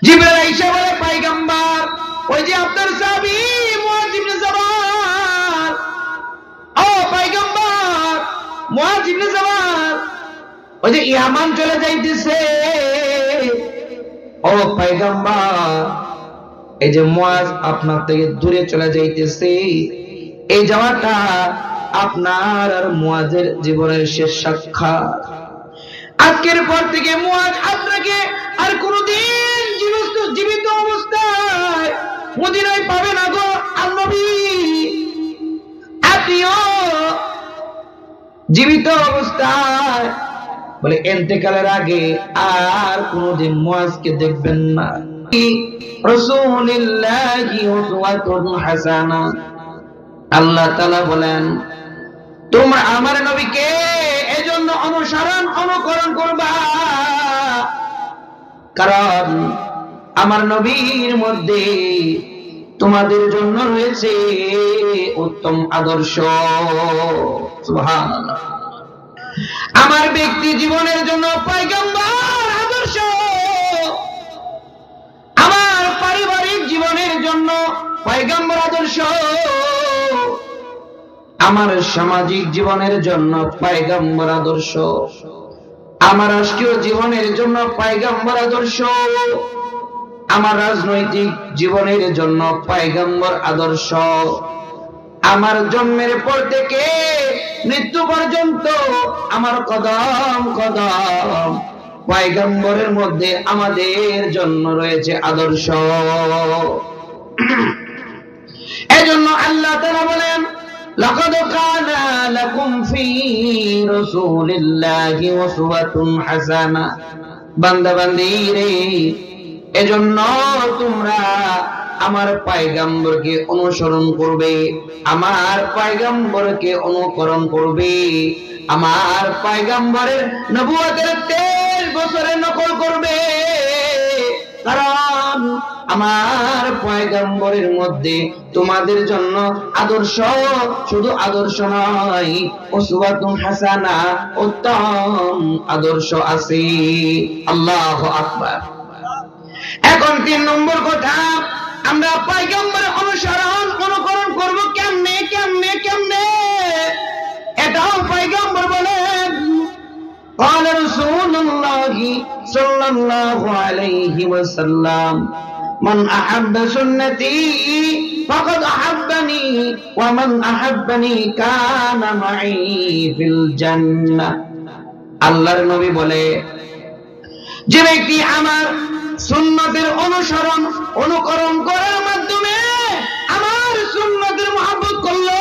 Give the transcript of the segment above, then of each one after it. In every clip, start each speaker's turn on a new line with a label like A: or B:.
A: জিবরাইল আইসা বলে, পয়গম্বর, ওই যে আপনার সাহাবী মুআয ইবনে জাবাল, ও পয়গম্বর মুআয ইবনে জাবাল ওই যে ইয়ামান চলে যাইতেছে। ও পয়গম্বর, এই যে মুআয আপনার থেকে দূরে চলে যাইতেছে, এই যাওয়াটা আপনার আর মুআযের জীবনের শেষ সাক্ষাৎ। আজকের পর থেকে মুআয আপনাকে আর কোনদিন জীবিত অবস্থায় মদিনায় পাবে না গো নবী। আপনিও জীবিত অবস্থায় বলে ইন্তেকালের আগে আর কোনদিন মুআযকে দেখবেন না। রাসূলুল্লাহি উসওয়াতুন হাসানা। আল্লাহ তাআলা বলেন, তোমরা আমার নবীকে এজন্য অনুকরণ করবা, কারণ আমার নবীর মধ্যে তোমাদের জন্য রয়েছে উত্তম আদর্শ। সুবহানাল্লাহ। আমার ব্যক্তি জীবনের জন্য পয়গম্বর আদর্শ, আমার পারিবারিক জীবনের জন্য পয়গম্বর আদর্শ, আমার সামাজিক জীবনের জন্য পয়গম্বর আদর্শ, আমার রাষ্ট্রীয় জীবনের জন্য পয়গম্বর আদর্শ, আমার রাজনৈতিক জীবনের জন্য পয়গম্বর আদর্শ। আমার জন্মের পর থেকে মৃত্যু পর্যন্ত আমার কদম কদম পয়গম্বরের মধ্যে আমাদের জন্য রয়েছে আদর্শ। এজন্য আল্লাহ তাআলা বলেন, লাকাদ কানা লাকুম ফি রাসূলিল্লাহি উসওয়াতুন হাসানা। বান্দা বান্দীরে, এজন্য তোমরা আমার পয়গম্বরকে অনুসরণ করবে, আমার পয়গম্বরকে অনুকরণ করবে, আমার পয়গম্বরের নবুয়তের 23 বছরের নকল করবে। কারণ আমার পয়গম্বরের মধ্যে তোমাদের জন্য আদর্শ, শুধু আদর্শ নয়, উসওয়াতুন হাসানা, উত্তম আদর্শ আছে। আল্লাহু আকবার। এখন 3 নম্বর কথা, আমরা পয়গম্বরের অনুকরণ করব কেমনে কেমনে কেমনে? এটাও পয়গম্বর বলেন, قال رسول الله صلى الله عليه وسلم من أحب سنتي فقد أحبني ومن أحبني كان معي في الجنة। আল্লাহর নবী বলে, যে ব্যক্তি আমার সুন্নতের অনুকরণ করার মাধ্যমে আমার সুন্নতের মহব্বত করলো,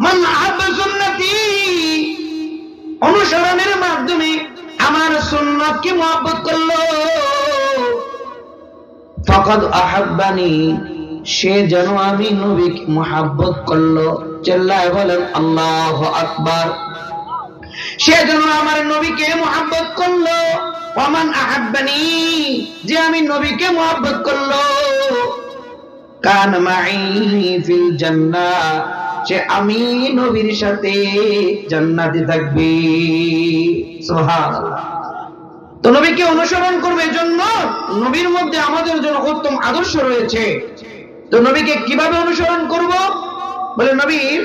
A: মান আহাব্বা সুন্নতি, অনুসরণের মাধ্যমে আমার সুন্নতকে মহব্বত করলো, ফাকাদ আহাব্বানি, সে যেন আমি নবীকে মহব্বত করলো। চিল্লায়ে বলেন আল্লাহু আকবার। সে যেন আমার নবীকে মহব্বত করলো। ওয়ামান আহাব্বানি, যে আমি নবীকে মহব্বত করলো, কান মাই ফিল জান্নাহ, সে আমি নবীর সাথে জান্নাতে থাকবে। সুবহানাল্লাহ। তো নবীকে অনুসরণ করবে জন্য নবীর মধ্যে আমাদের জন্য উত্তম আদর্শ রয়েছে। তো নবীকে কিভাবে অনুসরণ করব? বলে, নবীর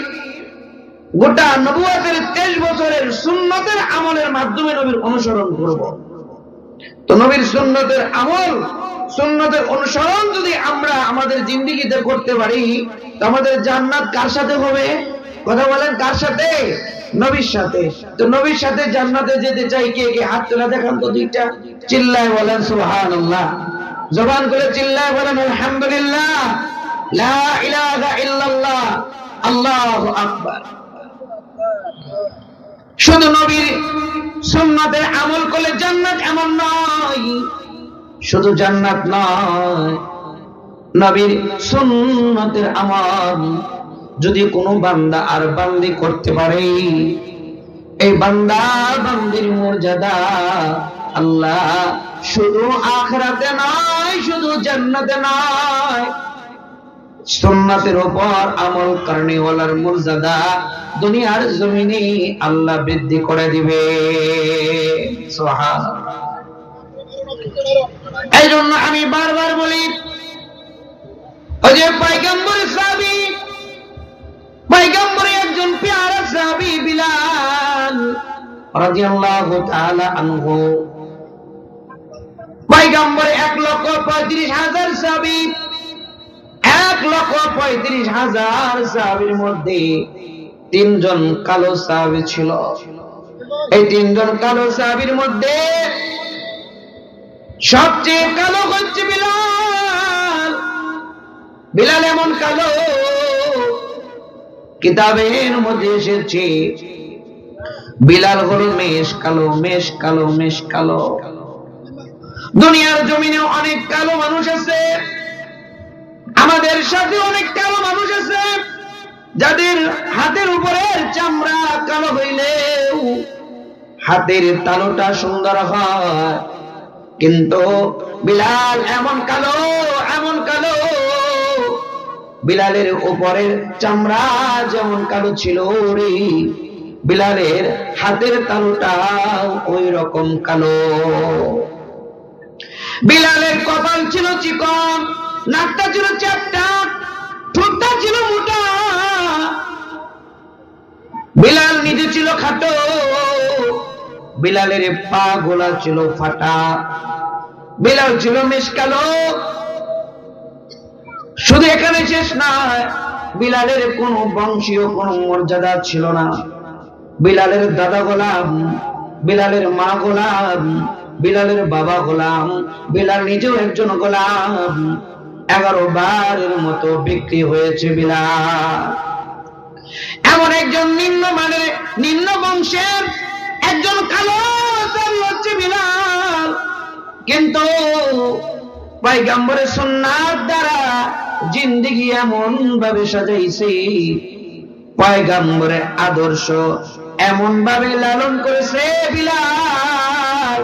A: গোটা নবুয়তের 23 বছরের সুন্নতের আমলের মাধ্যমে নবীর অনুসরণ করব। তো নবীর সুন্নতের আমল, সুন্নতের অনুসরণ যদি আমরা আমাদের জিন্দেগিতে করতে পারি, তো আমাদের জান্নাত কার সাথে হবে? কথা বলেন, কার সাথে? নবীর সাথে। তো নবীর সাথে জান্নাতে যেতে চাই কে কে? হাত তোলা দেখান তো দুইটা। চিল্লায় বলেন সুবহানাল্লাহ। জবান করে চিল্লায় বলেন আলহামদুলিল্লাহ, লা ইলাহা ইল্লাল্লাহ, আল্লাহু আকবার। শুধু নবীর সুন্নতের আমল করলে জান্নাত এমন নয়, শুধু জান্নাত নয়, নবীর সুন্নতের আমল যদি কোনো বান্দা আর বান্দি করতে পারে, এই বান্দা বান্দির মর্যাদা আল্লাহ শুধু আখিরাতে নয়, শুধু জান্নাতে নয়, সুন্নাতের উপর আমল করনেওয়ালার মর্যাদা দুনিয়ার জমিনে আল্লাহ বৃদ্ধি করে দিবে। সুবহানাল্লাহ। এই জন্য আমি বারবার বলি, ওই যে পয়গম্বরের সাহাবী, পয়গম্বরের একজন পেয়ারা সাহাবী বিলাল রাদিয়াল্লাহু তাআলা আনহু, পয়গম্বর 1,35,000 সাহাবী, 1,35,000 সাহাবীর মধ্যে 3 জন কালো সাহাবী ছিল। এই 3 জন কালো সাহাবীর মধ্যে সবচেয়ে কালো হচ্ছে বিলাল। বিলাল এমন কালো, কিতাবের মধ্যে এসেছে বিলাল হলো মেষ কালো, মেষ কালো, মেষ কালো। দুনিয়ার জমিনে অনেক কালো মানুষ আছে, আমাদের সাথে অনেক কালো মানুষ আছে, যাদের হাতের উপরের চামড়া কালো হইলেও হাতের তালুটা সুন্দর হয়। কিন্তু বিলাল এমন কালো, এমন কালো, বিলালের উপরের চামড়া যেমন কালো ছিল রে, বিলালের হাতের তালুটা ওই রকম কালো। বিলালের কপাল ছিল চিকন, নাকটা ছিল চ্যাপ্টা, ঠোঁটটা ছিল মোটা। বিলাল নিজে ছিল খাটো, বিলালের পা গোলা ছিল ফাটা। বিলাল ছিল মেষ কালো। শুধু এখানে শেষ নয়, বিলালের কোন বংশীয় কোন মর্যাদা ছিল না। বিলালের দাদা গোলাম, বিলালের মা গোলাম, বিলালের বাবা গোলাম, বিলাল নিজেও একজন গোলাম। 11 বারের মতো বিক্রি হয়েছে বিলাল। এমন একজন নিম্নমানের, নিম্ন বংশের একজন কালো সাহাবী হচ্ছে বিলাল। কিন্তু পয়গম্বরের সুন্নাত দ্বারা জিন্দেগি এমন ভাবে সাজাইছে, পয়গম্বরের আদর্শ এমন ভাবে লালন করেছে বিলাল।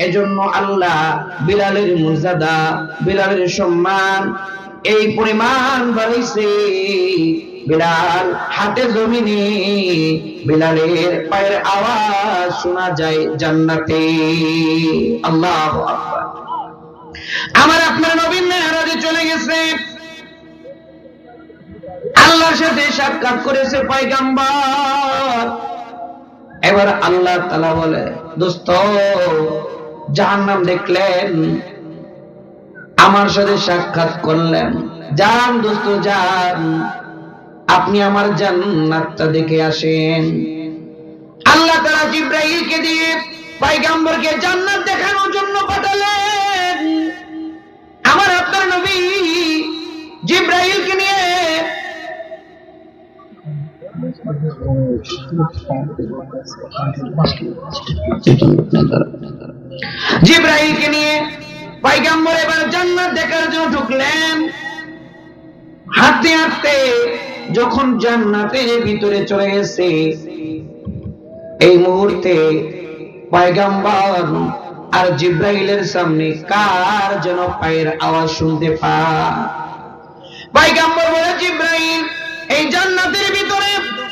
A: এজন্য আল্লাহ বিলালের মর্যাদা, বিলালের সম্মান এই পরিমাণ বাড়াইছে। বিলাল হাতে জমিনে বিলালের পায়ের আওয়াজ শোনা যায় জান্নাতে। আল্লাহু আকবার। আমার আপনার নবী মেরাজে চলে গেছে, আল্লাহর সাথে সাক্ষাৎ করেছে পয়গম্বর। এবার আল্লাহ তাআলা বলে, দোস্ত জাহান্নাম দেখলেন, আমার সাথে সাক্ষাৎ করলেন, যান দোস্ত যান, আপনি আমার জান্নাতটা দেখে আসেন। আল্লাহ তাআলা জিবরাইলকে দিয়ে পয়গম্বরকে জান্নাত দেখানোর জন্য পাঠালেন। আমার আপনার নবী জিবরাইলকে নিয়ে জিবরাইলকে নিয়ে পয়গম্বর এবার জান্নাত দেখার জন্য ঢুকলেন। হাঁটতে হাঁটতে যখন জান্নাতের ভিতরে চলে গেছে, এই মুহূর্তে পয়গম্বর আর জিবরাইলের সামনে কার যেন পায়ের আওয়াজ শুনতে পায়। পয়গম্বর বলে, জিবরাইল, এই জান্নাতের ভিতরে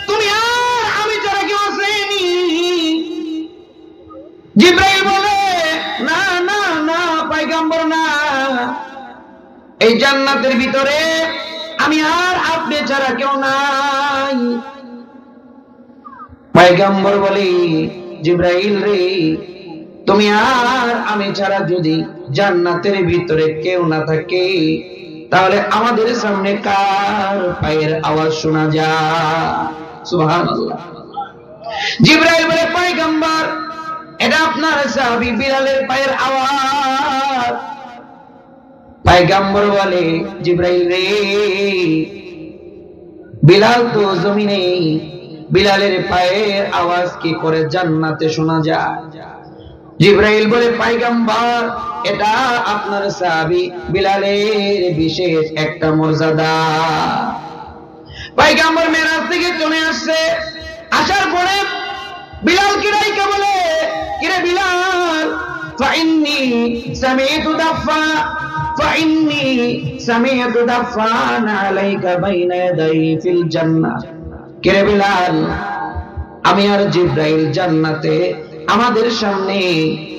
A: তুমি আর আমি ছাড়া কেউ আসেনি। জিবরাইল বলে, না না না পয়গম্বর, না, এই জান্নাতের ভিতরে আমি আর আপনি ছাড়া কেউ নাই। পয়গম্বর বলে, জিবরাইল রে, তুমি আর আমি ছাড়া যদি জান্নাতের ভিতরে কেউ না থাকে, তাহলে আমাদের সামনে কার পায়ের আওয়াজ শোনা যায়? সুবহানাল্লাহ। জিবরাইল বলে, পয়গম্বর, এটা আপনার সাহাবী বিলালের পায়ের আওয়াজ। পয়গম্বর বলে, জিবরাইল রে, বিলাল তো জমিনে, বিলালের পায়ের আওয়াজ কি করে জান্নাতে শোনা যায়? জিবরাইল বলে, পয়গম্বর, এটা আপনার সাহাবী বিলালের বিশেষ একটা মর্যাদা। পয়গম্বর মেরাজ থেকে চলে আসছে, আসার পরে বিলাল কি রাইকা বলে, কিরে বিলাল, ফাইন্নি সামি'তু দাফা, ফাইন্নি সামি'তু দাফান আলাইকা বাইনা ইয়াদাই ফিল জান্নাহ। কিরে বিলাল, আমি আর জিবরাইল জান্নাতে আমাদের সামনে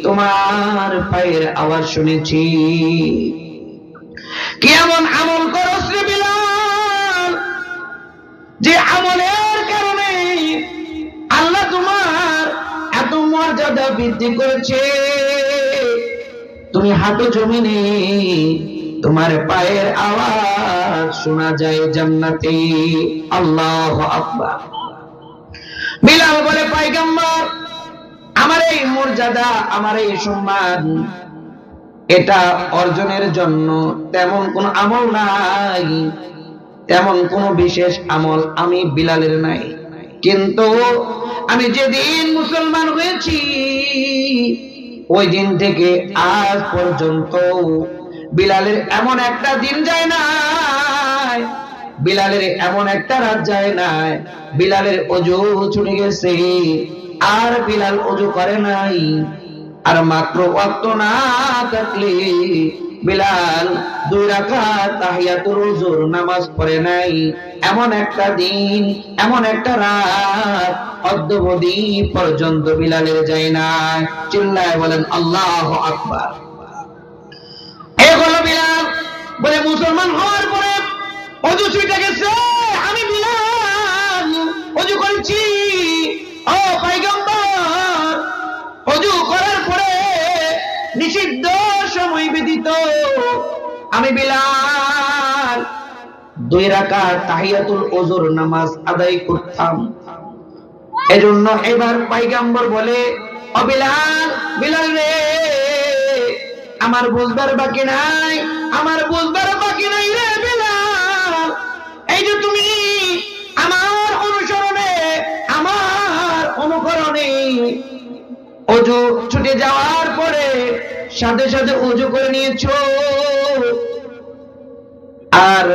A: তোমার পায়ের আওয়াজ শুনেছি। কি এমন আমল করছ রে বিলাল, যে আমলের কারণে আল্লাহ তোমার এত মর্যাদা বৃদ্ধি করেছে? তুমি হাঁটো জমিনে, তোমার পায়ের আওয়াজ শোনা যায় জান্নাতে। আল্লাহু আকবার। বিলাল বলে, পয়গম্বর, আমার এই মর্যাদা, আমার এই সম্মান, এটা অর্জনের জন্য তেমন কোন আমল নাই, তেমন কোন বিশেষ আমল আমি বিলালের নাই। কিন্তু আমি যেদিন মুসলমান হয়েছি ওই দিন থেকে আজ পর্যন্ত বিলালের এমন একটা দিন যায় না, বিলালের এমন একটা রাত যায় না বিলালের ওযু ছুটে গেছে আর বিলাল ওযু করে নাই। আর মাত্র ওয়াক্ত না থাকলে বিলাল 2 রাকাত তাহিয়াতুল ওযুর নামাজ পড়ে নাই। এমন একটা দিন, এমন একটা রাত অদ্যবধি পর্যন্ত বিলালের যায় না। চিল্লায় বলেন আল্লাহু আকবার। এই হলো বিলাল। বলে, মুসলমান হওয়ার পরে ওযু ছুটে গেছে, আমি বিলাল ওযু করেছি। ও পয়গম্বর, ওযু করার পরে নিষিদ্ধ সময় ব্যতীত আমি বিলাল 2 রাকাত তাহিয়াতুল ওযুর নামাজ আদায় করতাম। এজন্য এবার পয়গম্বর বলে, ও বিলাল, বিলাল রে, আমার বুঝবার বাকি নাই, আমার বুঝবার বাকি নাই রে বিলাল। এই যে তুমি আমার অনুসরণে, আমার অনুকরণে ওযু ছুটে যাওয়ার পরে সাথে সাথে ওযু করে নিয়েছো, আর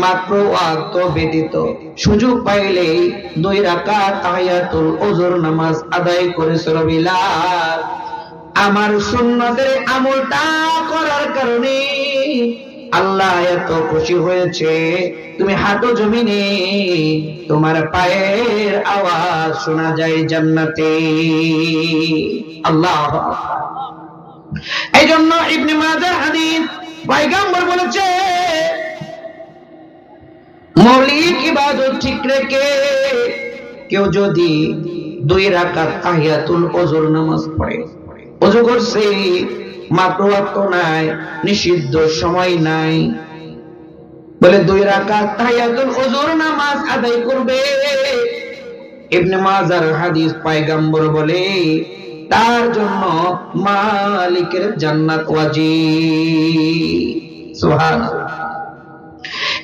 A: মাত্র ওয়াক্ত ব্যতীত সুযোগ পাইলেই 2 রাকাত তাহিয়াতুল ওযুর নামাজ আদায় করেছো বিলাল। আমার সুন্নতের আমলটা করার কারণে আল্লাহ এত খুশি হয়েছে, তুমি হাঁটো জমিনে, তোমার পায়ের আওয়াজ শোনা যায় জান্নাতে। আল্লাহু আকবার। এই জন্য ইবনে মাজাহ হাদিস, পয়গম্বর বলেছে, মৌলিক ইবাদত ঠিক রেখে কেউ যদি 2 রাকাত তাহিয়াতুল ওযুর নামাজ পড়ে, ওযু করছে, মাত্র ওয়াক্ত নাই, নিষিদ্ধ সময় নাই, বলে 2 রাকাত তাহিয়াতুল ওযুর নামাজ আদায় করবে। ইবনে মাজার হাদিস, পয়গম্বর বলে, তার জন্য মালিকের জান্নাত ওয়াজিব। সুবহানাল্লাহ।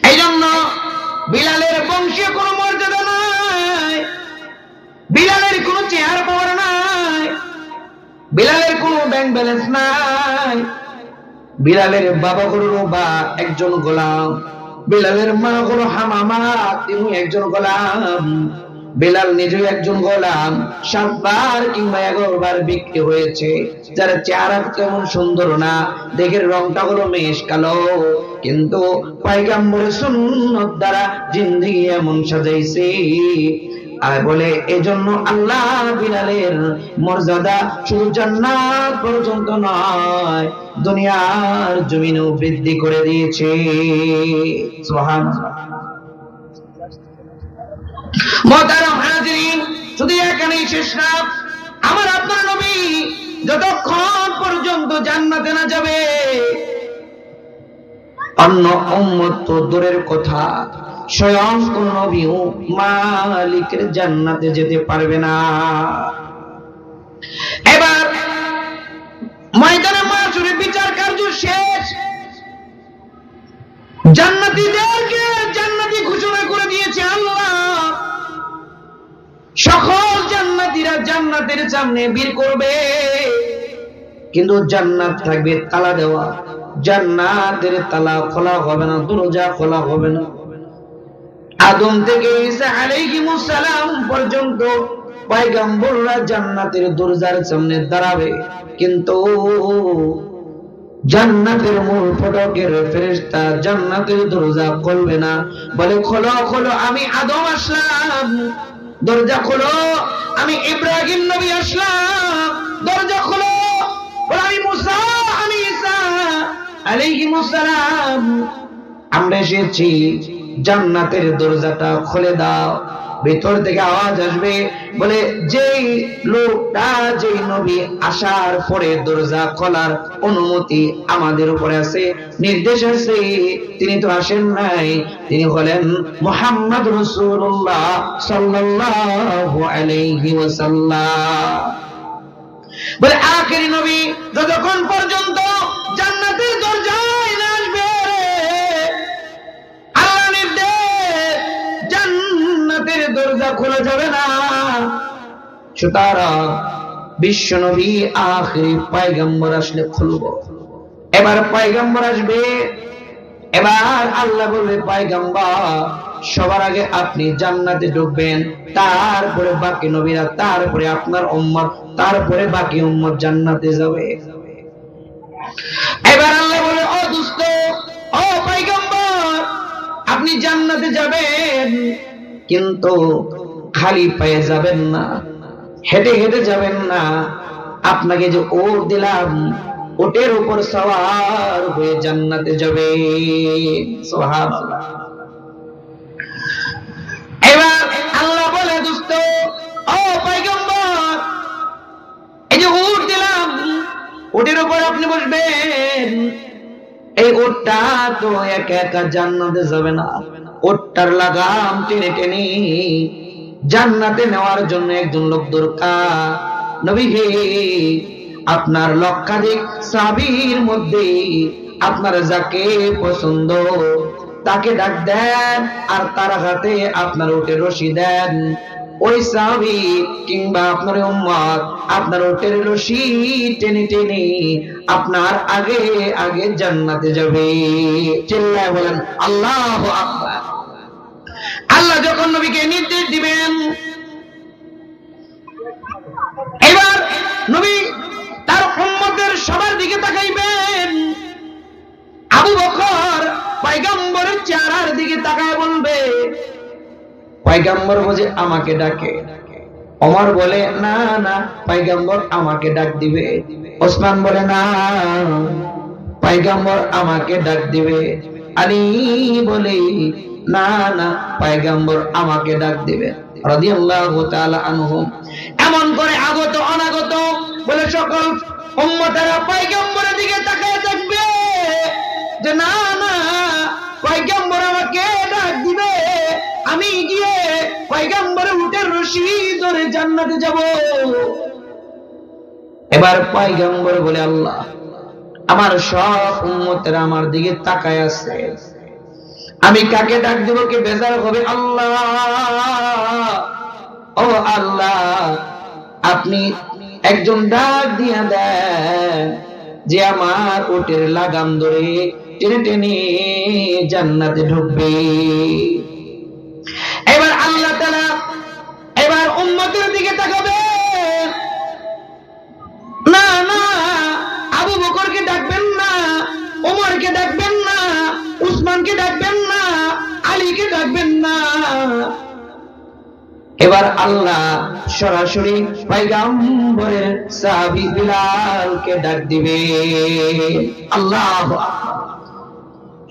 A: এই জন্য বিলালের বংশে কোনো মর্যাদা নাই, বিলালের কোনো চেহারা পাওয়ার নাই, বিলালের কোনো ব্যাংক ব্যালেন্স নাই। বিলালের বাবা হলো রুবা, একজন গোলাম। বিলালের মা হলো হামামা, তিনি একজন গোলাম। বিলাল নিজেও একজন গোলাম। 7 বার কিংবা 11 বার বিক্রি হয়েছে। যার চেহারা কেমন সুন্দর না, দেখের রংটা হলো মেষ কালো, কিন্তু পয়গম্বরের সুন্নাত দ্বারা জিন্দেগি এমন সাজাইছে। আর বলে, এজন্য আল্লাহ বিলালের মর্যাদা শুধু জান্নাত পর্যন্ত নয়, দুনিয়ার জমিনেও বৃদ্ধি করে দিয়েছে। সুবহানাল্লাহ। মুহতারাম হাজিরিন, শুধু এখানেই শেষ না। আমার আপনার নবী যতক্ষণ পর্যন্ত জান্নাতে না যাবে, অন্য উম্মত তো দূরের কথা, স্বয়ং কোন নবীও মালিকের জান্নাতে যেতে পারবে না। এবার ময়দানে মাশরে বিচার কার্য শেষ। জান্নাতীদেরকে জান্নাতি ঘোষণা করে দিয়েছে আল্লাহ। সকল জান্নাতীরা জান্নাতের সামনে ভিড় করবে, কিন্তু জান্নাত থাকবে তালা দেওয়া। জান্নাতের তালা খোলা হবে না, দরজা খোলা হবে না। আদম থেকে ঈসা আলাইহিস সালাম পর্যন্ত পয়গম্বররা জান্নাতের দরজার সামনে দাঁড়াবে, কিন্তু জান্নাতের মূল ফটকের ফেরেশতা জান্নাতের দরজা খুলবে না। বলে, খোলো খোলো, আমি আদম আসলাম, দরজা খোলো, আমি ইব্রাহিম নবী আসলাম, দরজা খোলো। বলে আমি মুসা, আমি ঈসা আলাইহিমুস সালাম, আমরা এসেছি, জান্নাতের দরজাটা খুলে দাও। ভেতর থেকে আওয়াজ আসবে, বলে যেই লোকটা, যেই নবী আসার পরে দরজা খোলার অনুমতি আমাদের উপরে আছে, নির্দেশ আছে, তিনি তো আসেন নাই, তিনি হলেন মুহাম্মদ রাসূলুল্লাহ সাল্লাল্লাহু আলাইহি ওয়াসাল্লাম। বলে আখেরি নবী যতক্ষণ পর্যন্ত জান্নাতের দরজায় না আসবে, আল্লাহ নির্দেশ, জান্নাতের দরজা খোলা যাবে না। সুতরাং বিশ্ব নবী আখেরি পয়গম্বর আসলে খুলবো। এবার পয়গম্বর আসবে, এবার আল্লাহ বলবে পয়গম্বর সবার আগে আপনি জান্নাতে ঢুকবেন, তারপরে বাকি নবীরা, তারপরে আপনার উম্মত, তারপরে বাকি উম্মত জান্নাতে যাবে। এবার আল্লাহ বলে, ও দোস্ত, ও পয়গম্বর, আপনি জান্নাতে যাবেন, কিন্তু খালি পায়ে যাবেন না, হেঁটে হেঁটে যাবেন না, আপনাকে যে ওট দিলাম, ওটের উপর সওয়ার হয়ে জান্নাতে যাবে। সুবহানাল্লাহ। এবার আল্লাহ বলে, দোস্ত, ও পয়গম্বর, এই যে উট দিলাম, ওটের উপর আপনি বসবেন, এই ওটটা তো একা একা জান্নাতে যাবে না, ওটটার লাগাম টেনে টেনে জান্নাতে নেওয়ার জন্য একজন লোক দরকার। নবী হে, আপনার লক্ষাধিক সাহাবীর মধ্যে আপনার যাকে পছন্দ তাকে ডাক দেন, আর তার হাতে আপনার উটের রশি দেন। ওই সাহাবী কিংবা আপনার উম্মত আপনার উটের রশি টেনে টেনে আপনার আগে আগে জান্নাতে যাবে। চিল্লায় বলেন আল্লাহু আকবার। আল্লাহ যখন নবীকে নির্দেশ দিবেন, এবার নবী তার উম্মতের সবার দিকে তাকাইবেন। আবু বকর পয়গম্বরের চেহারার দিকে তাকায় বলবে, পয়গম্বর বলে আমাকে ডাকে। ওমর বলে না না, পয়গম্বর আমাকে ডাক দিবে। ওসমান বলে না, পয়গম্বর আমাকে ডাক দিবে। আলী বলে না না, পয়গম্বর আমাকে ডাক দিবে রাদিয়াল্লাহু তাআলা আনহুম। এমন করে আগত অনাগত বলে সকল উম্মতেরা পয়গম্বরের দিকে তাকায় থাকবে যে না না, পয়গম্বর আমাকে ডাক দিবে, আমি গিয়ে পয়গম্বরের উটের রশি ধরে জান্নাতে যাব। এবার পয়গম্বর বলে, আল্লাহ, আমার সব উম্মতেরা আমার দিকে তাকায় আছে, আমি কাকে ডাক দেব, কে বেজার হবে? আল্লাহ, ও আল্লাহ, আপনি একজন ডাক দিয়া দেন যে আমার উটের লাগাম ধরে টেনে টেনে জান্নাতে ঢুকবে। এবার আল্লাহ তাআলা এবার উম্মতের দিকে তাকাবে, না না, আবু বকরকে ডাকবেন না, ওমরকে ডাকবেন না, উসমানকে ডাকবেন না, আলীকে ডাকবেন না। এবার আল্লাহ সরাসরি পয়গম্বরের সাহাবী বিলালকে ডাক দিবে। আল্লাহু আকবার।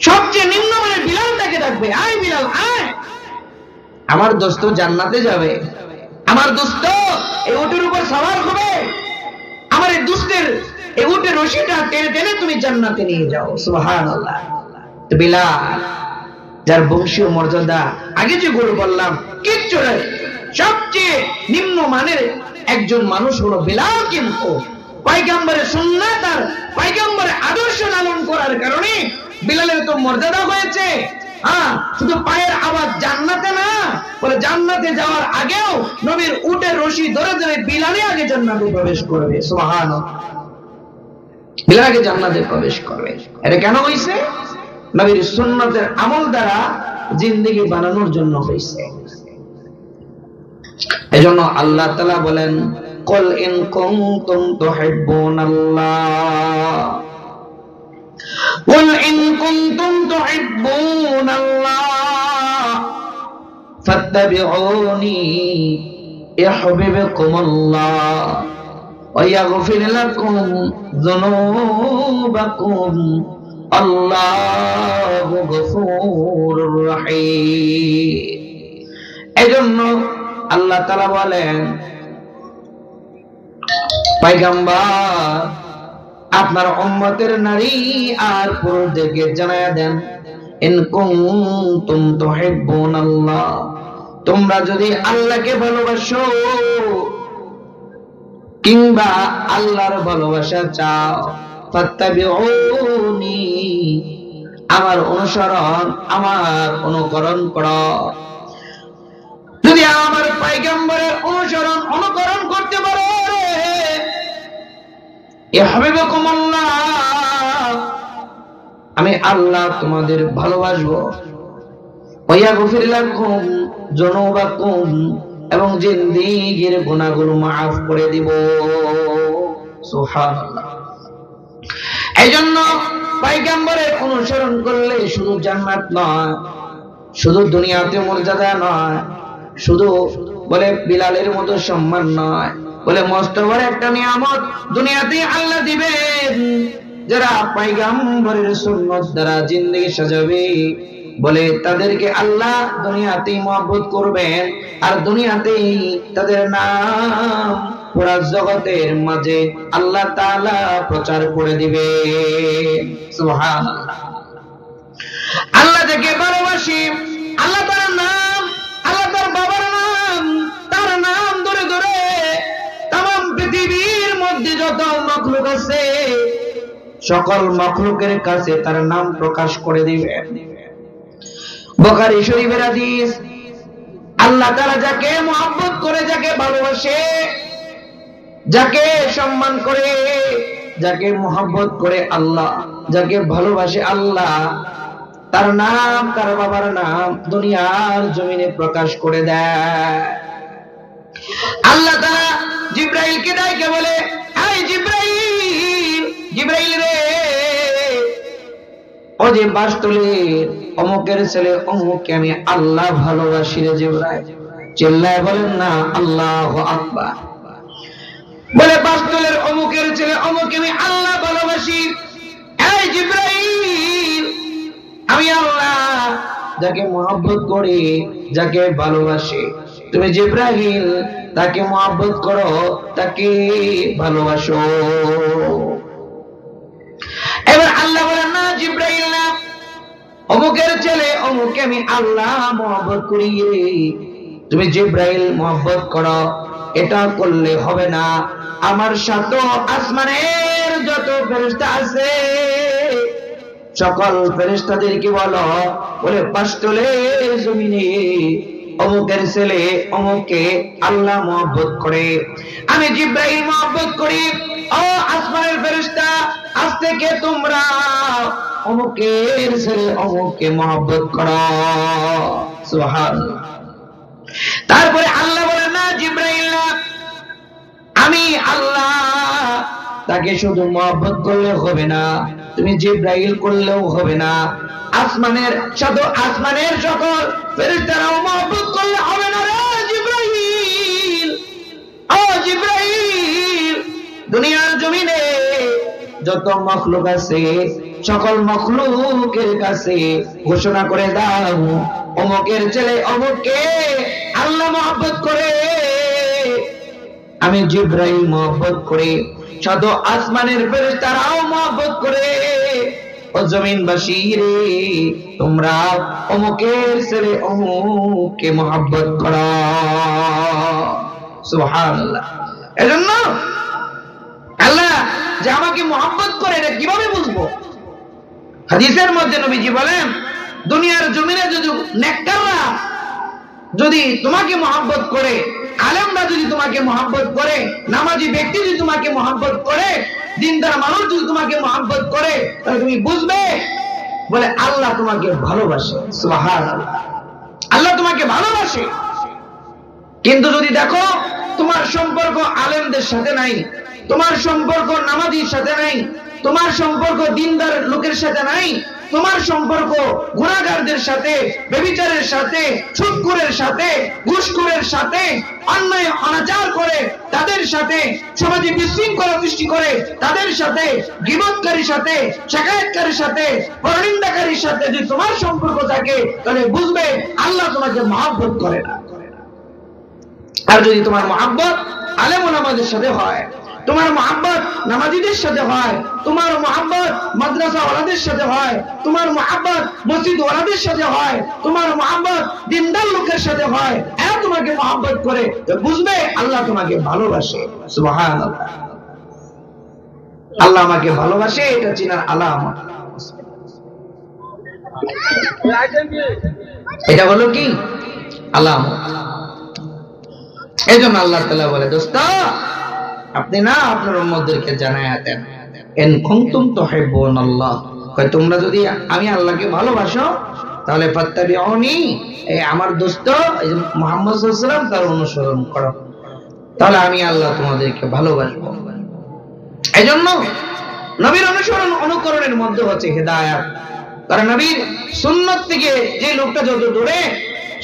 A: সবচেয়ে নিম্নমানের বিলালটাকে ডাকবে, আয় বিলাল আয়, আমার দোস্ত জান্নাতে যাবে, আমার দোস্ত এই উটের উপর সওয়ার হবে, আমার এই দোস্তের এই উটের রশিটা টেনে টেনে তুমি জান্নাতে নিয়ে যাও। সুবহানাল্লাহ। তো বিলাল, যার বংশীয় মর্যাদা আগে যেগুলো বললাম কিচ্ছু নাই, সবচেয়ে নিম্নমানের একজন মানুষ হলো বিলাল, কিন্তু পয়গম্বরের সুন্নাত আর পয়গম্বরের আদর্শ লালন করার কারণে বিলালের তো মর্যাদা হয়েছে। শুধু পায়ের আওয়াজ জান্নাতে না, বলে জান্নাতে যাওয়ার আগেও নবীর উটের রশি ধরে ধরে বিলালে আগে জান্নাতে প্রবেশ করবে। সুবহানাল্লাহ। বিলাল আগে জান্নাতে প্রবেশ করবে। এটা কেন হইছে? নবীর সুন্নতের আমল দ্বারা জিন্দেগি বানানোর জন্য হইছে। এজন্য আল্লাহ তাআলা বলেন, কুল ইন কুনতুম তুহিব্বুনাল্লাহ, কুল ইন কুনতুম তুহিব্বুনাল্লাহ ফাত্তাবিউনি ইউহিব্বুকুমুল্লাহ ওয়া ইয়াগফির লাকুম যুনুবাকুম আল্লাহু গফুরুর রহিম। এজন্য আল্লাহ তাআলা বলেন, পয়গম্বর আপনার উম্মতের নারী আর পুরুষদেরকে জানায়া দেন, ইন কুনতুম তুহিব্বুনাল্লাহ, তোমরা যদি আল্লাহকে ভালোবাসো কিংবা আল্লাহর ভালোবাসা চাও, ফাত্তাবিউনি, আমার অনুসরণ আমার অনুকরণ করো। যদি আমার পয়গম্বরের অনুসরণ অনুকরণ করতে পারো, ইউহিব্বুকুমুল্লাহ, আমি আল্লাহ তোমাদের ভালোবাসবো, ওয়া ইয়াগফির লাকুম যুনুবাকুম, এবং জিন্দেগীর গুনাহগুলো মাফ করে দিব। সুবহানাল্লাহ। এইজন্য পয়গম্বরের অনুসরণ করলে শুধু জান্নাত নয়, শুধু দুনিয়াতে মর্যাদা নয়, শুধু বলে বিলালের মতো সম্মান নয়, বলে মস্ত বড় একটা নিয়ামত দুনিয়াতে আল্লাহ দিবেন। যারা পয়গম্বরের সুন্নাত দ্বারা জিন্দেগি সাজাবে, বলে তাদেরকে আল্লাহ দুনিয়াতেই মহব্বত করবেন, আর দুনিয়াতেই তাদের নাম পুরা জগতের মাঝে আল্লাহ তাআলা প্রচার করে দিবে। সুবহানাল্লাহ। আল্লাহ যাকে ভালোবাসি, আল্লাহ তার নাম, আল্লাহ তার বাবার নাম, তার নাম ধরে ধরে তাম পৃথিবীর মধ্যে যত মাখলুক আছে সকল মাখলুকের কাছে তার নাম প্রকাশ করে দিবেন। বুখারী শরীফের হাদিস, আল্লাহ তাআলা যাকে মহব্বত করে, যাকে ভালোবাসে, যাকে সম্মান করে, যাকে মহব্বত করে আল্লাহ, যাকে ভালোবাসে আল্লাহ, তার নাম, তার বাবার নাম দুনিয়ার জমিনে প্রকাশ করে দেয়। আল্লাহ তাআলা জিবরাইলকে ডাকে বলে, এই জিবরাইল, জিবরাইল রে, ও যে বাসতুলের অমুকের ছেলে অমুককে আমি আল্লাহ ভালোবাসি রে জিবরাইল। চিল্লায় বলেন না আল্লাহু আকবার। বলে বাসতুলের অমুকের ছেলে অমুককে আমি আল্লাহ ভালোবাসি। এই জিবরাইল, আমি আল্লাহ যাকে মহব্বত করি, যাকে ভালোবাসি, তুমি জিবরাইল তাকে মহব্বত করো, তাকে ভালোবাসো। এবার আল্লাহ বলেন, না জিবরাইল না, অমুকের ছেলে অমুককে আমি আল্লাহ মহব্বত করি, তুমি জিবরাইল মহব্বত করো। এটা করলে হবে না, আমার সাথে আসমানের যত ফেরেশতা আছে সকল ফেরেশতাদেরকে বলো, বলে বাসতুলের জমিনে অমুকের ছেলে অমুককে আল্লাহ মহব্বত করে, আমি জিবরাইল মহব্বত করি। ও আসমানের ফেরেশতা, আজ থেকে তোমরা অমুকের ছেলে অমুককে মহব্বত করো। সুবহানাল্লাহ। তারপরে আল্লাহ বলেন, না জিবরাইল না, আমি আল্লাহ তাকে শুধু মহব্বত করলে হবে না, তুমি জিবরাইল করলেও হবে না, আসমানের সাথে আসমানের সকল ফেরেশতারাও মহব্বত করলে হবে না রে জিবরাইল। ও জিবরাইল, দুনিয়ার জমিনে যত মাখলুক আছে সকল মাখলুকের কাছে ঘোষণা করে দাও, অমুকের ছেলে অমুককে আল্লাহ মহব্বত করে, আমি জিবরাইল মহব্বত করে, সাধু আসমানের ফেরেশতারাও মহব্বত করে। ও জমিনবাসী রে, তোমরা অমুকের ছেলে অমুককে মহব্বত করো। সুবহানাল্লাহ। এজন্য আল্লাহ যে আমাকে মহব্বত করে এটা কিভাবে বুঝবো? হাদিসের মধ্যে নবীজি বলেন, দুনিয়ার জমিনে যদি নেককাররা যদি তোমাকে মহব্বত করে, আলেমরা যদি তোমাকে মহব্বত করে, নামাজি ব্যক্তি যদি তোমাকে মহব্বত করে, দিনদার মানুষ যদি তোমাকে মহব্বত করে, তাহলে তুমি বুঝবে বলে আল্লাহ তোমাকে ভালোবাসে। সুবহানাল্লাহ। আল্লাহ তোমাকে ভালোবাসে। কিন্তু যদি দেখো তোমার সম্পর্ক আলেমদের সাথে নাই, তোমার সম্পর্ক নামাজির সাথে নাই, তোমার সম্পর্ক দিনদার লোকের সাথে নাই, তোমার সম্পর্ক গুনাহগারদের সাথে, ব্যভিচারের সাথে, সুদখোরের সাথে, ঘুষখোরের সাথে, অন্যায় অনাচার করে তাদের সাথে, সমাজে বিশৃঙ্খলা সৃষ্টি করে তাদের সাথে, গীবতকারীর সাথে, শিকায়তকারীর সাথে, পরনিন্দাকারীর সাথে যদি তোমার সম্পর্ক থাকে, তাহলে বুঝবে আল্লাহ তোমাকে মহব্বত করে না। আর যদি তোমার মহব্বত আলেম ওলামাদের সাথে হয়, তোমার মহব্বত নামাজীদের সাথে হয়, তোমার মহব্বত মাদ্রাসা ওয়ালাদের সাথে হয়, তোমার মহব্বত মসজিদ ওয়ালাদের সাথে হয়, তোমার মহব্বত দিনদার লোকের সাথে হয়, এরা তোমাকে মহব্বত করে, বুঝবে আল্লাহ তোমাকে ভালোবাসে। সুবহানাল্লাহ। আল্লাহ আমাকে ভালোবাসে, এটা চিনার আলামত। এটা হলো কি আলামত। এই জন্য আল্লাহ তাআলা বলে, দোস্ত আপনি না আপনার উম্মতদেরকে জানায়া দেন, ইন কুনতুম তুহিব্বুনাল্লাহ, কয় তোমরা যদি আমি আল্লাহকে ভালোবাসো তাহলে ফাত্তাবিউনি, এই আমার দোস্ত মুহাম্মদ সাল্লাল্লাহু আলাইহি ওয়াসাল্লাম তার অনুসরণ করো, তাহলে আমি আল্লাহ তোমাদেরকে ভালোবাসবো। এজন্য নবীর অনুসরণ অনুকরণের মধ্যে হচ্ছে হিদায়াত। কারণ নবীর সুন্নাত থেকে যে লোকটা যত দূরে,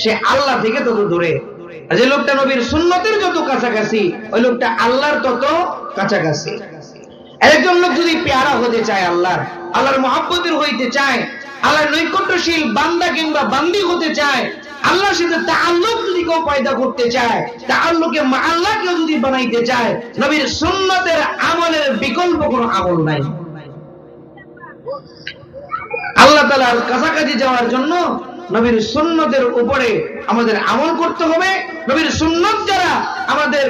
A: সে আল্লাহ থেকে তত দূরে। আর যে লোকটা নবীর সুন্নতের যত কাছাকাছি, ওই লোকটা আল্লাহর তত কাছাকাছি। একজন লোক যদি পেয়ারা হতে চায়, আল্লাহর মহব্বতের হইতে চায়, আল্লাহর নৈকট্যশীল বান্দা কিংবা বান্দি হতে চায়, আল্লাহর সাথে তাআল্লুক যদি কেউ পয়দা করতে চায়, তাআল্লুকে মা আল্লাহকে যদি বানাইতে চায়, নবীর সুন্নতের আমলের বিকল্প কোনো আমল নাই। আল্লাহ তাআলার কাছাকাছি যাওয়ার জন্য নবীর সুন্নতের উপরে আমাদের আমল করতে হবে। নবীর সুন্নত যারা আমাদের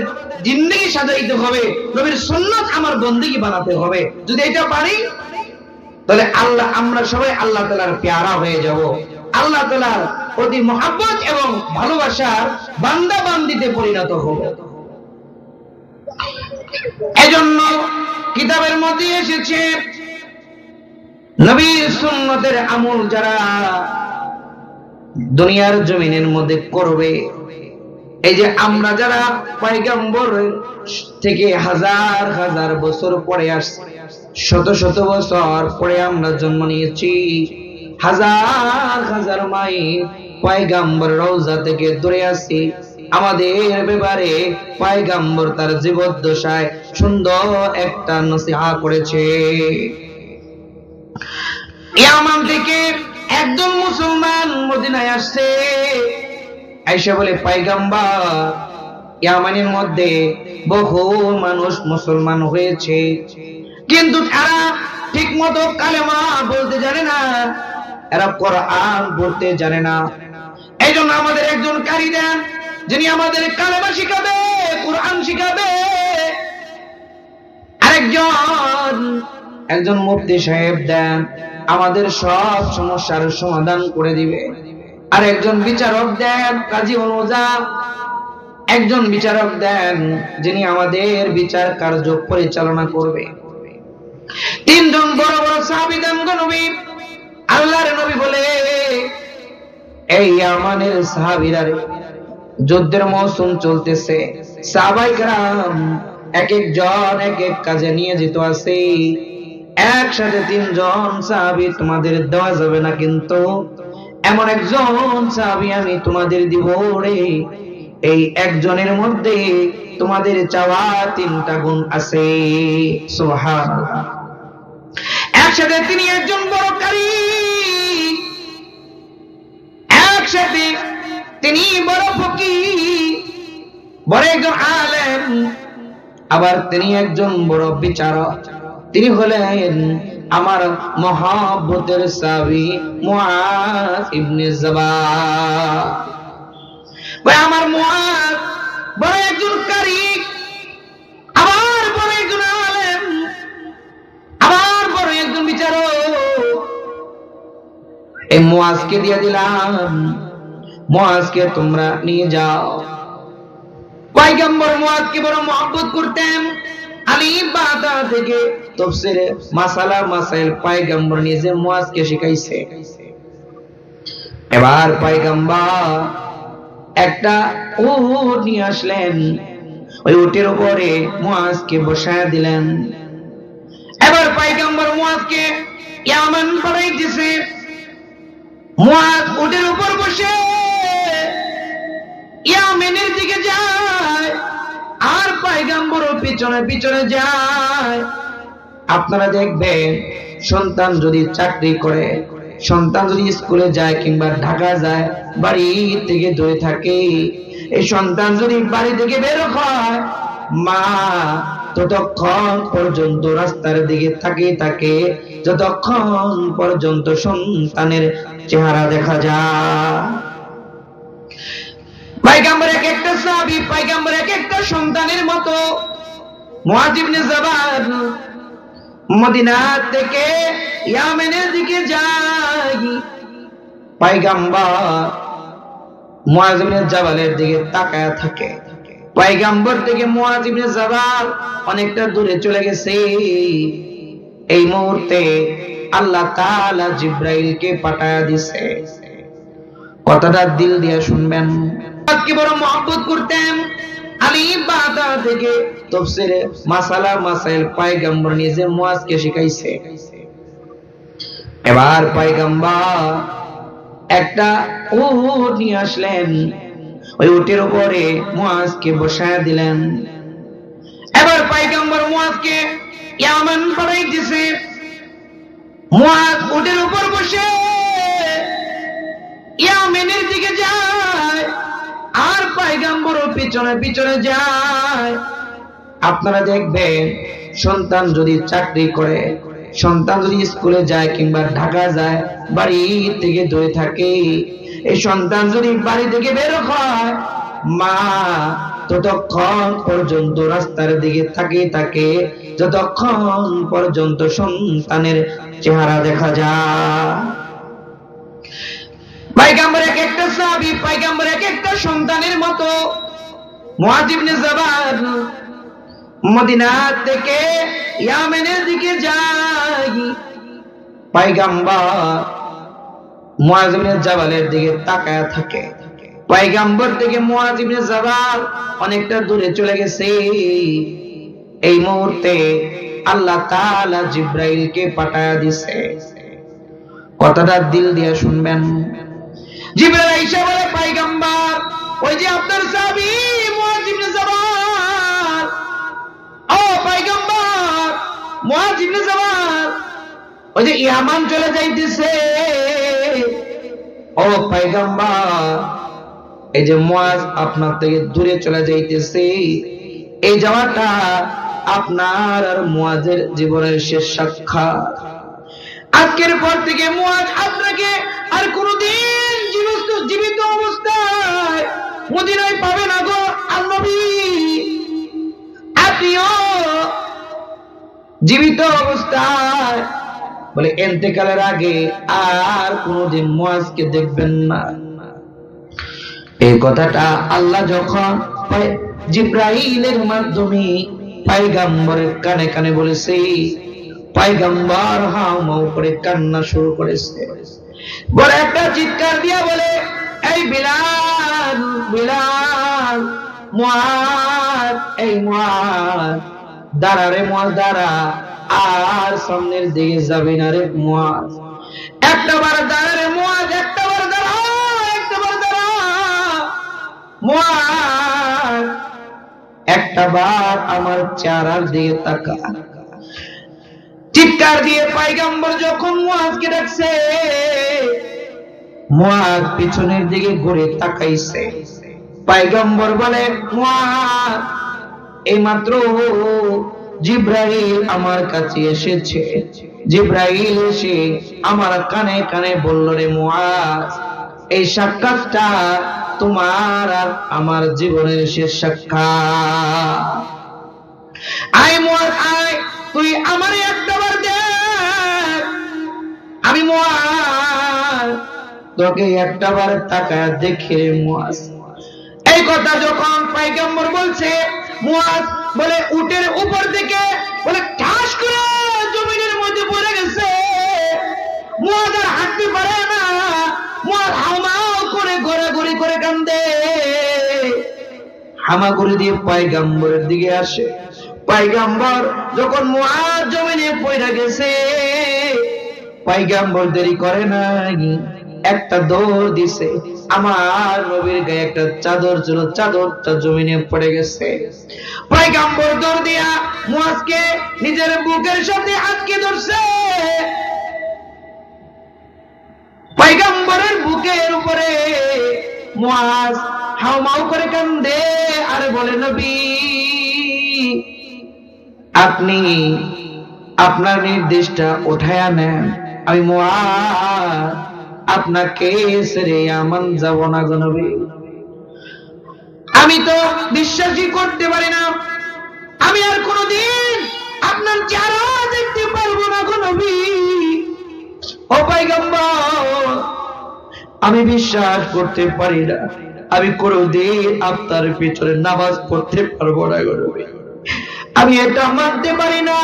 A: জিন্দেগি সাজাইতে হবে, নবীর সুন্নত আমার বন্দেগী বানাতে হবে। যদি এটা পারি, তাহলে আমরা সবাই আল্লাহ তাআলার পেয়ারা হয়ে যাব, আল্লাহ তাআলার প্রতি মহব্বত এবং ভালোবাসার বান্দা বান্দিতে পরিণত হব। এজন্য কিতাবের মধ্যে এসেছে, নবীর সুন্নতের আমল যারা দুনিয়ার জমিনের মধ্যে করবে, এই যে আমরা যারা পয়গম্বর থেকে হাজার হাজার বছর পরে আসছি, শত শত বছর পরে আমরা জন্ম নিয়েছি, হাজার হাজার মাইল পয়গম্বর রওজা থেকে দূরে আছি, আমাদের ব্যাপারে পয়গম্বর তার জীবদ্দশায় সুন্দর একটা নসিহত করেছে। ইয়ামান থেকে একজন মুসলমান মদিনায় আসছে, আয়েশা বলে, পয়গম্বর ইয়ামানের মধ্যে বহু মানুষ মুসলমান হয়েছে, কিন্তু তারা ঠিক মতো কালেমা বলতে জানে না, এরা কোরআন পড়তে জানে না। এই জন্য আমাদের একজন কারি দেন, যিনি আমাদের কালেমা শিখাবে, কোরআন শিখাবে। একজন মুফতি সাহেব দেন, আমাদের সব সমস্যার সমাধান করে দিবে। আর একজন বিচারক দেন, কাজী অনুজা। একজন বিচারক দেন, যিনি আমাদের বিচার কার্য পরিচালনা করবে। তিনজন বড় বড় সাহাবী দেন নবী। আল্লাহর নবী বলে, এই ইয়ামানের সাহাবীরা, যুদ্ধের মৌসুম চলতেছে, সাহাবায়ে কেরাম এক একজন এক এক কাজে নিয়োজিত আছে, একসাথে তিনজন সাহাবী তোমাদের দেওয়া যাবে না, কিন্তু এমন একজন সাহাবী আমি তোমাদের দিব রে, এই একজনের মধ্যে তোমাদের চাওয়া তিনটা গুণ আছে। সুবহানাল্লাহ। একসাথে তিনি একজন বড় কারি, একসাথে তিনি বড় ফকিহ, বড় একজন আলেম, আবার তিনি একজন বড় বিচারক। তিনি হলেন আমার মহব্বতের সাহাবী মুআজ ইবনে জাবাল। ভাই, আমার মুআজ বড় একজন কারি, আবার বড় একজন আলেম, আবার বড় একজন বিচারক। এই মুআজকে দিয়ে দিলাম, মুআজকে তোমরা নিয়ে যাও। পয়গম্বর মুআজকে বড় মহব্বত করতেন। আলিফ বা তা থেকে তাফসীরে মাসালা মাসাইল পয়গম্বর নিজে মুআজকে শিখাইছে। এবার পয়গম্বর একটা উট নিয়ে আসলেন, ওই উটের উপরে মুআজকে বসায় দিলেন। এবার পয়গম্বর মুআজকে ইয়ামান পাঠাই দিয়েছে। মুআজ উটের উপর বসে ইয়ামেনের দিকে যায়, আর পয়গম্বরও পিছনে পিছনে যায়। আপনারা দেখবেন, সন্তান যদি চাকরি করে, সন্তান যদি স্কুলে যায় কিংবা ঢাকা যায়, বাড়ি থেকে দূরে থাকে, এই সন্তান যদি বাড়ি থেকে বের হয়, মা ততক্ষণ পর্যন্ত রাস্তার দিকে তাকিয়ে থাকে যতক্ষণ পর্যন্ত সন্তানের চেহারা দেখা যায়। পয়গম্বর এক একটা সাহাবী, পয়গম্বর এক একটা সন্তানের মতো। মুআজ ইবনে জাবাল মদিনা থেকে ইয়ামেনের দিকে যায়। পয়গম্বর মুআজ ইবনে জাবালের দিকে তাকায় থাকে। পয়গম্বর থেকে মুআজ ইবনে জাবাল অনেকটা দূরে চলে গেছে। এই মুহূর্তে আল্লাহ তাআলা জিবরাইলকে পাঠায়া দিয়েছে। কথাটা দিল দিয়ে শুনবেন। আজকে বড় মহব্বত করতেন। আলী বাদা থেকে তাফসীরে মাসালা মাসাইল পয়গম্বর নিজে মুআজকে শিখাইছে। এবার পয়গম্বর একটা উট নিয়ে আসলেন, ওই উটের উপরে মুআজকে বসায়া দিলেন। এবার পয়গম্বর মুআজকে ইয়ামান পাঠাই দিয়েছে। মুআজ উটের উপর বসে ইয়ামেনের দিকে যায়, আর পয়গম্বরও পিছনে পিছনে যায়। আপনারা দেখবেন, সন্তান যদি চাকরি করে, সন্তান যদি স্কুলে যায় কিংবা ঢাকা যায়, বাড়ি থেকে দূরে থাকে, এই সন্তান যদি বাড়ি থেকে বের হয়, মা ততক্ষণ পর্যন্ত রাস্তার দিকে তাকিয়ে থাকে যতক্ষণ পর্যন্ত সন্তানের চেহারা দেখা যায়। পয়গম্বর এক একটা সাহাবী, পয়গম্বর এক একটা সন্তানের মতো। মুআজ ইবনে জাবাল মদিনা থেকে ইয়ামেনের দিকে যায়। পয়গম্বর মুআজ ইবনে জাবালের দিকে তাকায় থাকে। পয়গম্বর থেকে মুআজ ইবনে জাবাল অনেকটা দূরে চলে গেছে। এই মুহূর্তে আল্লাহ তাআলা জিবরাইলকে পাঠায়া দিয়েছে। কথাটা দিল দিয়ে শুনবেন। জিবরাইল আইসা বলে, পয়গম্বর, ওই যে আপনার সাহাবী মুআজ ইবনে জাবাল, ও পয়গম্বর মুআজ ইবনে জাবাল ওই যে ইয়ামান চলে যাইতেছে। ও পয়গম্বর, এই যে মুআজ আপনার থেকে দূরে চলে যাইতেছে, এই যাওয়াটা আপনার আর মুআজের জীবনের শেষ সাক্ষাৎ। আজকের পর থেকে মুআজ আপনাকে আর কোনদিন জীবিত অবস্থায় মদিনায় পাবে না গো নবী। আপনিও জীবিত অবস্থায় বলে ইন্তেকালের আগে আর কোনদিন মুআজকে দেখবেন না। এই কথাটা আল্লাহ যখন জিবরাইলের মাধ্যমে পয়গম্বরের কানে কানে বলেছে, পয়গম্বর হাউমাউ করে কান্না শুরু করেছে। বড় একটা চিৎকার দিয়া বলে, এই বিলাল, বিলাল, মুআজ, এই মুআজ দাঁড়া রে মুআজ, দাঁড়া, আর সামনের দিকে যাবি না রে মুআজ। একটাবার দাঁড়া রে মুআজ, একটাবার দাঁড়া, একটাবার দাঁড়া মুআজ, একটাবার আমার চেহারার দিকে তাকা। চিৎকার দিয়ে পয়গম্বর যখন মুআজকে ডাকছে, মুআজ পিছনের দিকে ঘুরে তাকাইছে। পয়গম্বর বলে, মুআজ, এইমাত্র জিবরাইল আমার কাছে এসেছে। জিবরাইল এসে আমার কানে কানে বলল, রে মুআজ, এই সাক্ষাৎটা তোমার আর আমার জীবনের শেষ সাক্ষাৎ। আয় মুআজ, আয়, তুই আমার একটাবার দেখ, আমি মুআজ তোকে একটাবার তাকায় দেখি রে মুআজ। এই কথা যখন পয়গম্বর বলছে, মুআজ বলে উটের উপর থেকে বলে ঠাস করে জমিনের মধ্যে পড়ে গেছে। মুআজ আর হাঁটতে পারে না। মুআজ হামাও করে ঘোরাঘুরি করে কান্দে। হামাগুড়ি দিয়ে পয়গম্বরের দিকে আসে। পয়গম্বর যখন মুআজ জমিনে পড়ে গেছে, পয়গম্বর দেরি করে নাই, একটা দৌড় দিছে। আমার নবীর গায়ে একটা চাদর ছিল, চাদরটা জমিনে পড়ে গেছে। পয়গম্বর দৌড় দিয়া মুআজকে নিজের বুকের সাথে আটকে ধরছে। পয়গম্বরের বুকের উপরে মুআজ হাউমাউ করে কান্দে আর বলে, নবী আপনি আপনার নির্দেশটা উঠায়া নেন, আমি মুআজ আপনাকে ছেড়ে ইয়ামান যাব না গো নবী। আমি তো বিশ্বাসই করতে পারি না, আমি আর কোনোদিন আপনার চেহারা দেখতে পারবো না গো নবী। ও পয়গম্বর, আমি বিশ্বাস করতে পারি না, আমি কোনোদিন আপনার পিছনে নামাজ পড়তে পারবো না গো নবী। আমি এটা মানতে পারি না,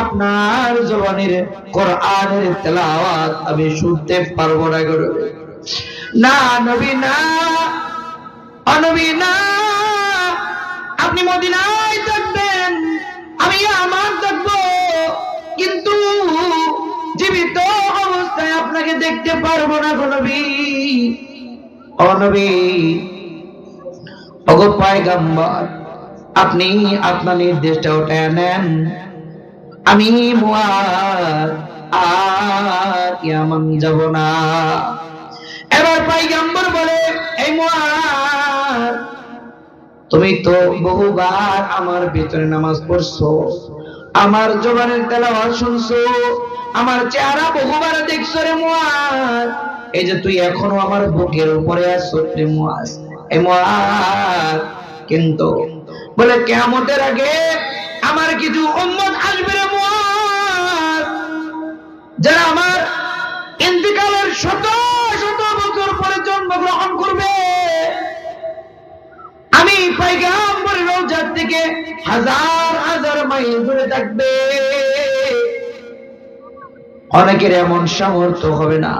A: আপনার জবানের কোরআনের তেলাওয়াত আমি শুনতে পারবো না গো নবী। না নবী না, নবী না, আপনি মদিনায় থাকবেন, আমি আমার থাকবো, কিন্তু জীবিত অবস্থায় আপনাকে দেখতে পারবো না গো নবী। ও নবী, ওগো পয়গম্বর, আপনি আপনার নির্দেশটা উঠায় নেন, আমি মুআজ আর ইয়ামান যাব না। এবার পয়গম্বর বলে, এই মুআজ, তুমি তো বহুবার আমার ভিতরে নামাজ পড়ছো, আমার জবানের তেলাওয়াত শুনছো, আমার চেহারা বহুবার দেখছো রে মুআজ, এই যে তুই এখনো আমার বুকের উপরে আছো রে মুআজ, এই মুআজ, কিন্তু বলে কিয়ামতের আগে আমার কিছু উম্মত আসবে রে মুআজ, যারা আমার ইন্তিকালের শত শত বছর পরে জন্মগ্রহণ করবে। আমি পয়গম্বরের রওজা থেকে হাজার হাজার মাইল দূরে থাকবে। অনেকের এমন সামর্থ্য হবে না,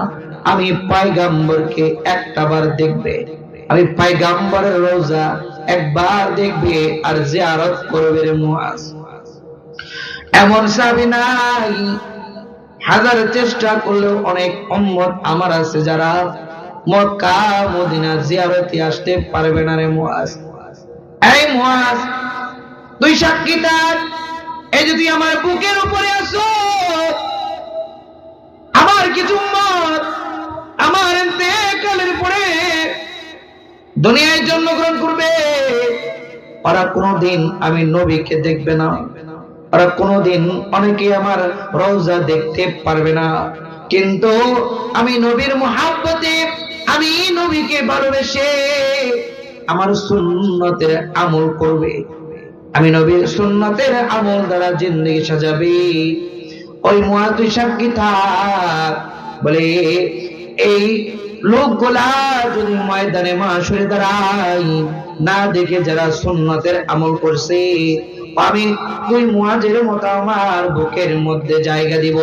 A: আমি পয়গম্বরকে একটাবার দেখবে, আমি পয়গম্বরের রওজা একবার দেখবে আর জিয়ারত করবে রে মুআজ। এমন সাহাবী নাই, হাজার চেষ্টা করলেও অনেক উম্মত আমার আছে যারা মক্কা মদিনা জিয়ারতে আসতে পারবে না রে মুআজ। এই মুআজ, তুই সাক্ষী থাক, এই যে তুই আমার বুকের উপরে আছো, আমার কিছু উম্মত আমার ইন্তেকালের পরে দুনিয়ায় জন্মগ্রহণ করবে, ওরা কোনোদিন আমি নবীকে দেখবে না, ওরা কোনোদিন অনেকে আমার রওজা দেখতে পারবে না, কিন্তু আমি নবীর মুহাব্বতে, আমি নবীকে ভালোবেসে আমার সুন্নতের আমল করবে, আমি নবীর সুন্নতের আমল দ্বারা জিন্দেগি সাজাবে। ওই মুআজ তুই সাক্ষী থাক। বলে এই লোকগুলা যদি ময়দানে মাশরে দাঁড়ায়, না দেখে যারা সুন্নতের আমল করছে, আমি তুই মুআজের মতো আমার বুকের মধ্যে জায়গা দিব।